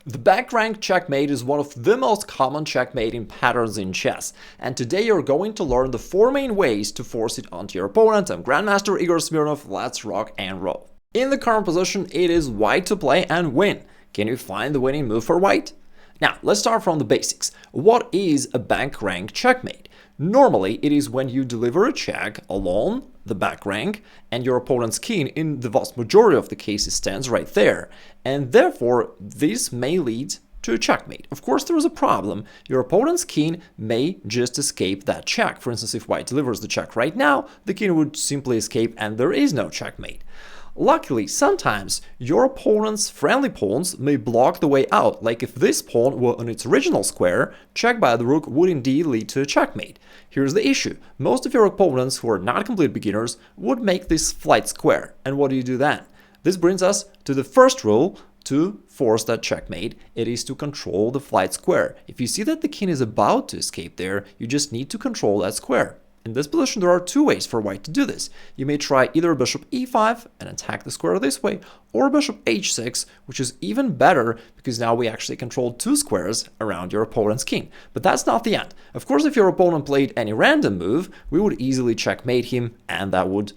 The back rank checkmate is one of the most common checkmating patterns in chess, and today you're going to learn the 4 main ways to force it onto your opponent. I'm Grandmaster Igor Smirnov, let's rock and roll. In the current position, it is white to play and win. Can you find the winning move for white? Now, let's start from the basics. What is a back rank checkmate? Normally, it is when you deliver a check along the back rank and your opponent's king, in the vast majority of the cases, stands right there. And therefore, this may lead to a checkmate. Of course, there is a problem. Your opponent's king may just escape that check. For instance, if white delivers the check right now, the king would simply escape and there is no checkmate. Luckily, sometimes your opponent's friendly pawns may block the way out, like if this pawn were on its original square, check by the rook would indeed lead to a checkmate. Here's the issue. Most of your opponents who are not complete beginners would make this flight square. And what do you do then? This brings us to the first rule to force that checkmate. It is to control the flight square. If you see that the king is about to escape there, you just need to control that square. In this position, there are 2 ways for white to do this. You may try either bishop e5 and attack the square this way, or bishop h6, which is even better because now we actually control 2 squares around your opponent's king. But that's not the end. Of course, if your opponent played any random move, we would easily checkmate him and that would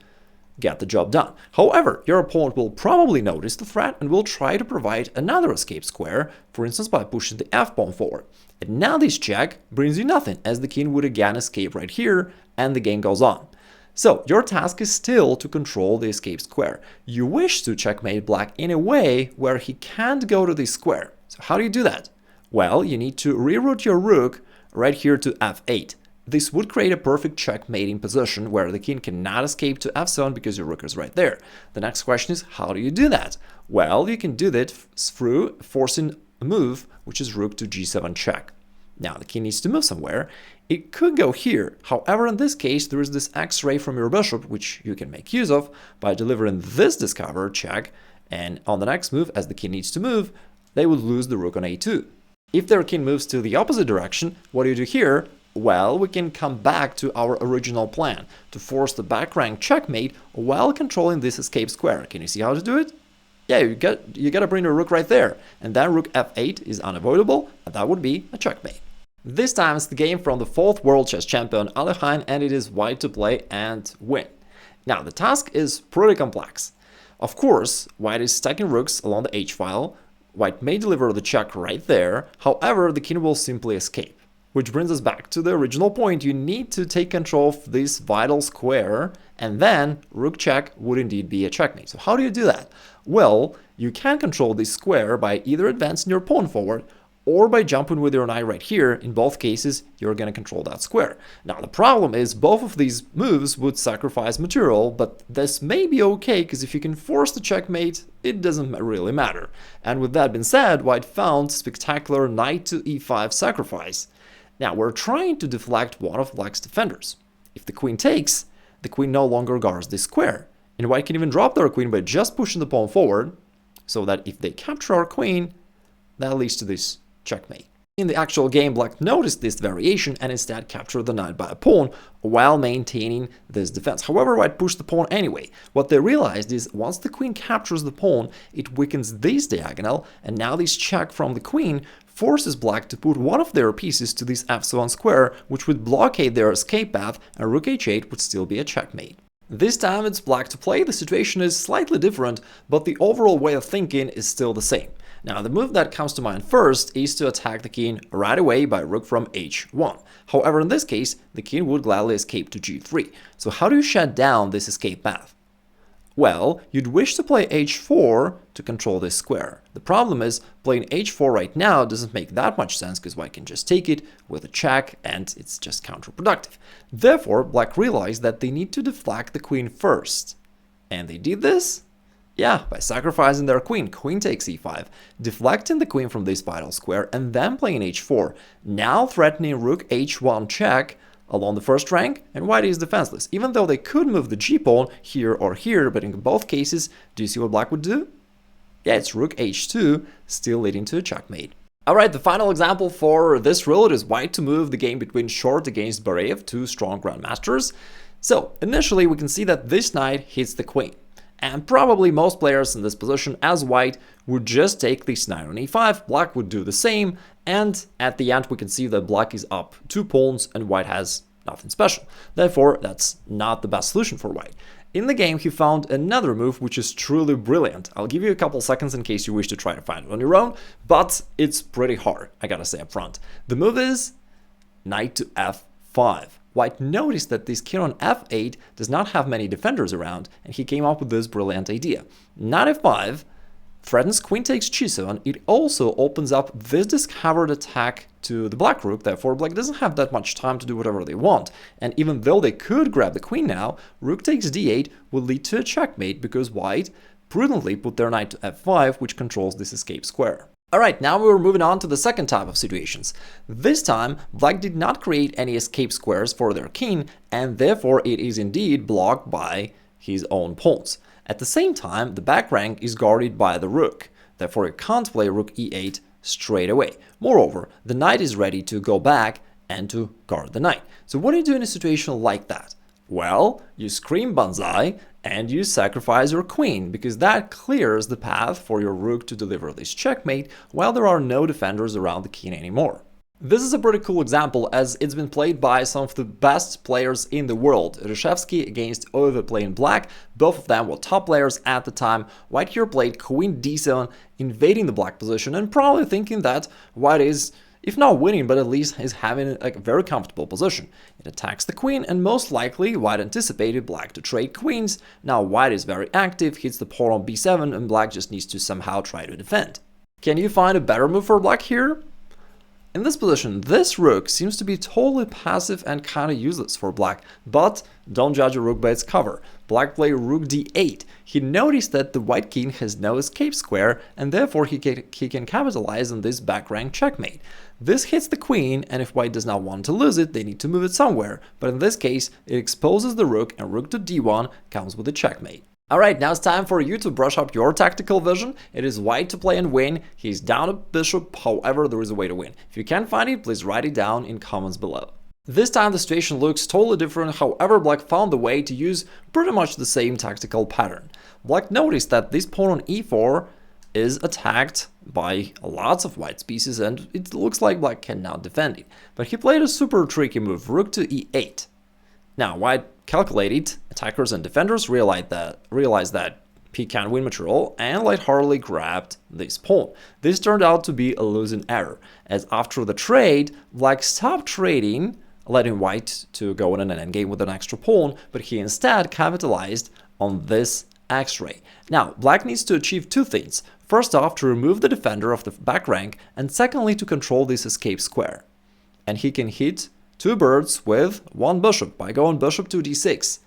get the job done. However, your opponent will probably notice the threat and will try to provide another escape square, for instance by pushing the f-pawn forward. And now this check brings you nothing, as the king would again escape right here, and the game goes on. So your task is still to control the escape square. You wish to checkmate black in a way where he can't go to this square. So how do you do that? Well, you need to reroute your rook right here to f8. This would create a perfect checkmating position where the king cannot escape to f7 because your rook is right there. The next question is, how do you do that? Well, you can do that through forcing a move, which is rook to g7 check. Now, the king needs to move somewhere. It could go here. However, in this case, there is this x-ray from your bishop, which you can make use of by delivering this discover check. And on the next move, as the king needs to move, they would lose the rook on a2. If their king moves to the opposite direction, what do you do here? Well, we can come back to our original plan to force the back rank checkmate while controlling this escape square. Can you see how to do it? Yeah, you got to bring your rook right there, and then rook f8 is unavoidable, and that would be a checkmate. This time it's the game from the 4th world chess champion Alekhine, and it is white to play and win. Now, the task is pretty complex. Of course, white is stacking rooks along the h-file. White may deliver the check right there, however, the king will simply escape. Which brings us back to the original point. You need to take control of this vital square, and then rook check would indeed be a checkmate. So how do you do that? Well, you can control this square by either advancing your pawn forward or by jumping with your knight right here. In both cases, you're going to control that square. Now, the problem is both of these moves would sacrifice material, but this may be okay because if you can force the checkmate, it doesn't really matter. And with that being said, white found spectacular knight to e5 sacrifice. Now, we're trying to deflect one of black's defenders. If the queen takes, the queen no longer guards this square. And white can even drop their queen by just pushing the pawn forward, so that if they capture our queen, that leads to this checkmate. In the actual game, black noticed this variation and instead captured the knight by a pawn while maintaining this defense. However, white pushed the pawn anyway. What they realized is once the queen captures the pawn, it weakens this diagonal, and now this check from the queen forces black to put one of their pieces to this f7 square, which would blockade their escape path, and rook h8 would still be a checkmate. This time it's black to play. The situation is slightly different, but the overall way of thinking is still the same. Now, the move that comes to mind first is to attack the king right away by rook from h1. However, in this case, the king would gladly escape to g3. So how do you shut down this escape path? Well, you'd wish to play h4 to control this square. The problem is, playing h4 right now doesn't make that much sense because white can just take it with a check and it's just counterproductive. Therefore, black realized that they need to deflect the queen first. And they did this? Yeah, by sacrificing their queen. Queen takes e5, deflecting the queen from this vital square, and then playing h4, now threatening rook h1 check along the first rank, and white is defenseless. Even though they could move the g-pawn here or here, but in both cases, do you see what black would do? Yeah, it's rook h2, still leading to a checkmate. Alright, the final example for this rule, it is white to move the game between Short against Bareev, 2 strong grandmasters. So, initially we can see that this knight hits the queen. And probably most players in this position as white would just take this knight on e5, black would do the same, and at the end we can see that black is up 2 pawns and white has nothing special. Therefore, that's not the best solution for white. In the game, he found another move which is truly brilliant. I'll give you a couple seconds in case you wish to try to find it on your own, but it's pretty hard, I gotta say up front. The move is knight to f5. White noticed that this king on f8 does not have many defenders around, and he came up with this brilliant idea. Knight f5 threatens queen takes g7. It also opens up this discovered attack to the black rook, therefore black doesn't have that much time to do whatever they want. And even though they could grab the queen now, rook takes d8 will lead to a checkmate because white prudently put their knight to f5, which controls this escape square. Alright, now we're moving on to the second type of situations. This time, black did not create any escape squares for their king, and therefore it is indeed blocked by his own pawns. At the same time, the back rank is guarded by the rook, therefore you can't play rook e8 straight away. Moreover, the knight is ready to go back and to guard the knight. So what do you do in a situation like that? Well, you scream banzai and you sacrifice your queen, because that clears the path for your rook to deliver this checkmate while there are no defenders around the king anymore. This is a pretty cool example as it's been played by some of the best players in the world. Reshevsky against Ove playing black, both of them were top players at the time. White here played queen d7, invading the black position and probably thinking that white is, if not winning, but at least is having a very comfortable position. It attacks the queen, and most likely white anticipated black to trade queens. Now white is very active, hits the pawn on b7, and black just needs to somehow try to defend. Can you find a better move for black here? In this position, this rook seems to be totally passive and kind of useless for black, but don't judge a rook by its cover. Black played rook d8. He noticed that the white king has no escape square, and therefore he can capitalize on this back rank checkmate. This hits the queen, and if white does not want to lose it, they need to move it somewhere, but in this case, it exposes the rook, and rook to d1 comes with a checkmate. Alright, now it's time for you to brush up your tactical vision. It is white to play and win. He's down a bishop, however, there is a way to win. If you can't find it, please write it down in comments below. This time the situation looks totally different, however, black found the way to use pretty much the same tactical pattern. Black noticed that this pawn on e4 is attacked by lots of white's pieces, and it looks like black cannot defend it. But he played a super tricky move, rook to e8. Now, white calculated, attackers and defenders realized that he can win material and lightheartedly grabbed this pawn. This turned out to be a losing error, as after the trade, black stopped trading, letting white to go in an endgame with an extra pawn, but he instead capitalized on this x-ray. Now, black needs to achieve two things. First off, to remove the defender of the back rank, and secondly, to control this escape square. And he can hit two birds with one bishop by going bishop to d6.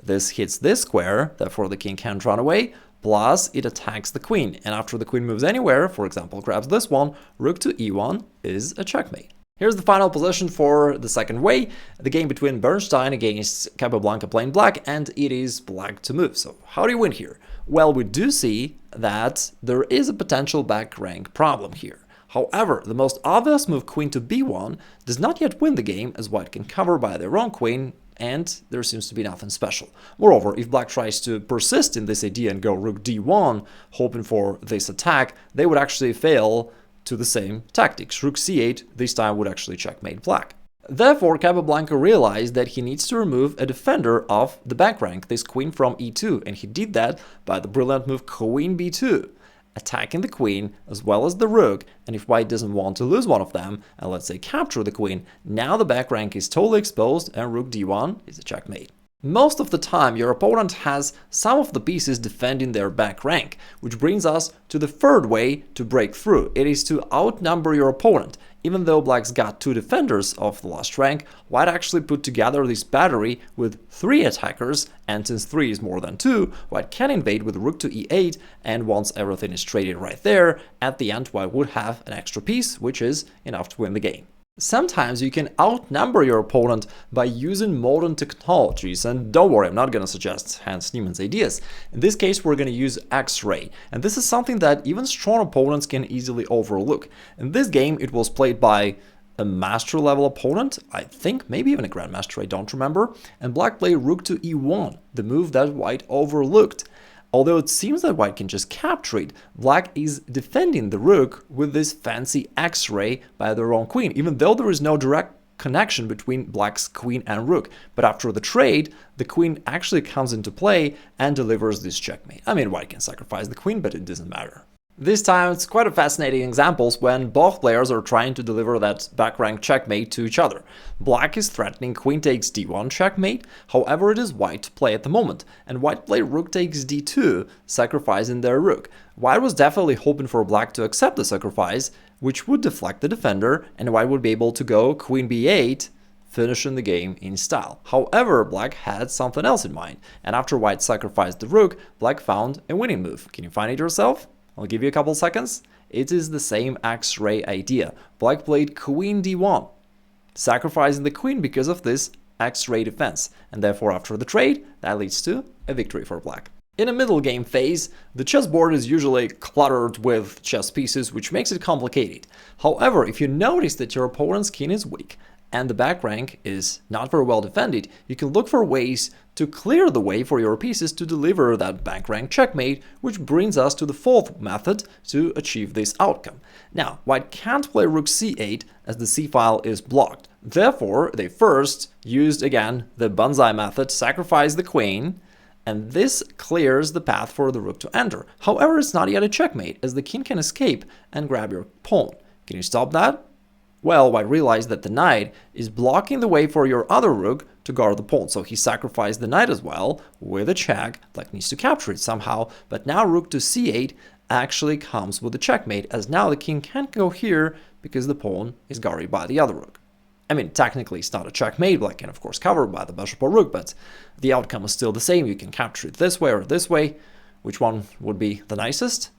This hits this square, therefore the king can't run away, plus it attacks the queen, and after the queen moves anywhere, for example grabs this one, rook to e1 is a checkmate. Here's the final position for the second way, the game between Bernstein against Capablanca playing black, and it is black to move. So how do you win here? Well, we do see that there is a potential back rank problem here. However, the most obvious move, queen to b1, does not yet win the game, as white can cover by their own queen, and there seems to be nothing special. Moreover, if black tries to persist in this idea and go rook d1, hoping for this attack, they would actually fail to the same tactics. Rook c8 this time would actually checkmate black. Therefore, Capablanca realized that he needs to remove a defender of the back rank, this queen from e2, and he did that by the brilliant move queen b2. Attacking the queen as well as the rook, and if white doesn't want to lose one of them, and let's say capture the queen, now the back rank is totally exposed and rook d1 is a checkmate. Most of the time your opponent has some of the pieces defending their back rank, which brings us to the third way to break through. It is to outnumber your opponent. Even though black's got two defenders of the last rank, white actually put together this battery with 3 attackers, and since 3 is more than 2, white can invade with rook to e8, and once everything is traded right there, at the end white would have an extra piece, which is enough to win the game. Sometimes you can outnumber your opponent by using modern technologies, and don't worry, I'm not going to suggest Hans Niemann's ideas. In this case, we're going to use X-ray, and this is something that even strong opponents can easily overlook. In this game, it was played by a master-level opponent, I think, maybe even a grandmaster, I don't remember, and black played rook to e1, the move that white overlooked. Although it seems that white can just capture it, black is defending the rook with this fancy X-ray by their own queen, even though there is no direct connection between black's queen and rook. But after the trade, the queen actually comes into play and delivers this checkmate. I mean, white can sacrifice the queen, but it doesn't matter. This time, it's quite a fascinating example when both players are trying to deliver that back rank checkmate to each other. Black is threatening queen takes d1 checkmate, however it is white to play at the moment, and white played rook takes d2, sacrificing their rook. White was definitely hoping for black to accept the sacrifice, which would deflect the defender, and white would be able to go queen b8, finishing the game in style. However, black had something else in mind, and after white sacrificed the rook, black found a winning move. Can you find it yourself? I'll give you a couple seconds. It is the same X-ray idea. Black played queen d1, sacrificing the queen because of this X-ray defense, and therefore after the trade, that leads to a victory for black. In a middle game phase, the chessboard is usually cluttered with chess pieces, which makes it complicated. However, if you notice that your opponent's king is weak and the back rank is not very well defended, you can look for ways to clear the way for your pieces to deliver that back rank checkmate, which brings us to the fourth method to achieve this outcome. Now, white can't play rook c8 as the c-file is blocked. Therefore, they first used again the banzai method, sacrifice the queen, and this clears the path for the rook to enter. However, it's not yet a checkmate, as the king can escape and grab your pawn. Can you stop that? Well, white realized that the knight is blocking the way for your other rook to guard the pawn, so he sacrificed the knight as well with a check. Black needs to capture it somehow, but now rook to c8 actually comes with a checkmate, as now the king can't go here because the pawn is guarded by the other rook. I mean, technically it's not a checkmate, black can of course cover by the bishop or rook, but the outcome is still the same. You can capture it this way or this way. Which one would be the nicest?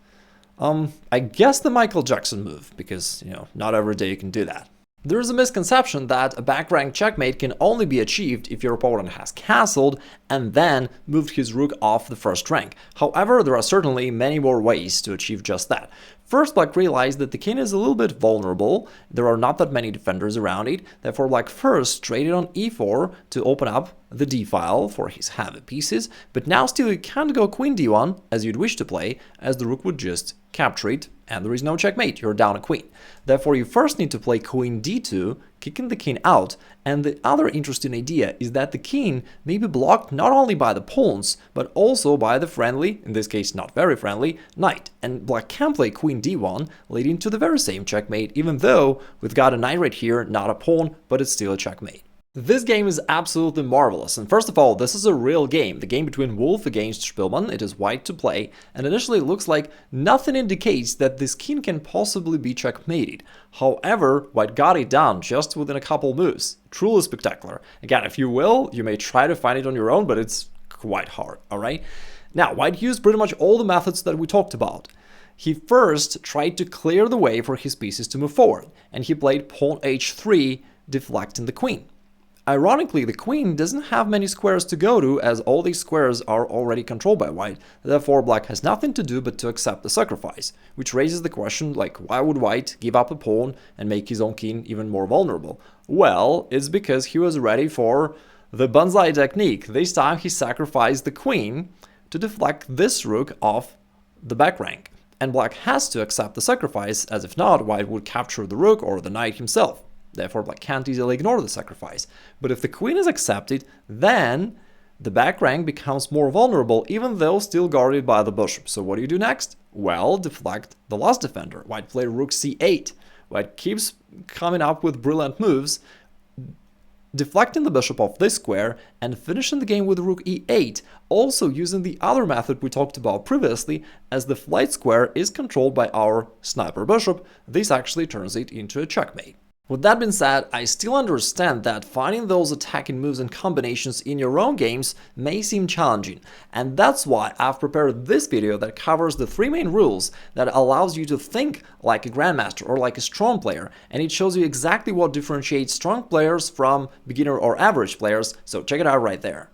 I guess the Michael Jackson move, because, not every day you can do that. There is a misconception that a back rank checkmate can only be achieved if your opponent has castled and then moved his rook off the first rank. However, there are certainly many more ways to achieve just that. First, black realized that the king is a little bit vulnerable. There are not that many defenders around it. Therefore, black first traded on e4 to open up the d-file for his heavy pieces, but now still you can't go queen d1 as you'd wish to play, as the rook would just capture it, and there is no checkmate, you're down a queen. Therefore, you first need to play queen d2, kicking the king out, and the other interesting idea is that the king may be blocked not only by the pawns, but also by the friendly, in this case not very friendly, knight, and black can play queen d1, leading to the very same checkmate, even though we've got a knight right here, not a pawn, but it's still a checkmate. This game is absolutely marvelous, and first of all, this is a real game, the game between Wolf against Spielmann. It is white to play, and initially it looks like nothing indicates that this king can possibly be checkmated. However, white got it done just within a couple moves. Truly spectacular. Again, if you will, you may try to find it on your own, but it's quite hard, alright? Now, white used pretty much all the methods that we talked about. He first tried to clear the way for his pieces to move forward, and he played pawn h3, deflecting the queen. Ironically, the queen doesn't have many squares to go to, as all these squares are already controlled by white. Therefore, black has nothing to do but to accept the sacrifice, which raises the question, like, why would white give up a pawn and make his own king even more vulnerable? Well, it's because he was ready for the banzai technique. This time he sacrificed the queen to deflect this rook off the back rank, and black has to accept the sacrifice, as if not, white would capture the rook or the knight himself. Therefore, black can't easily ignore the sacrifice. But if the queen is accepted, then the back rank becomes more vulnerable, even though still guarded by the bishop. So what do you do next? Well, deflect the last defender. White played rook c8. White keeps coming up with brilliant moves, deflecting the bishop off this square and finishing the game with rook e8, also using the other method we talked about previously, as the flight square is controlled by our sniper bishop. This actually turns it into a checkmate. With that being said, I still understand that finding those attacking moves and combinations in your own games may seem challenging, and that's why I've prepared this video that covers the 3 main rules that allows you to think like a grandmaster or like a strong player, and it shows you exactly what differentiates strong players from beginner or average players, so check it out right there.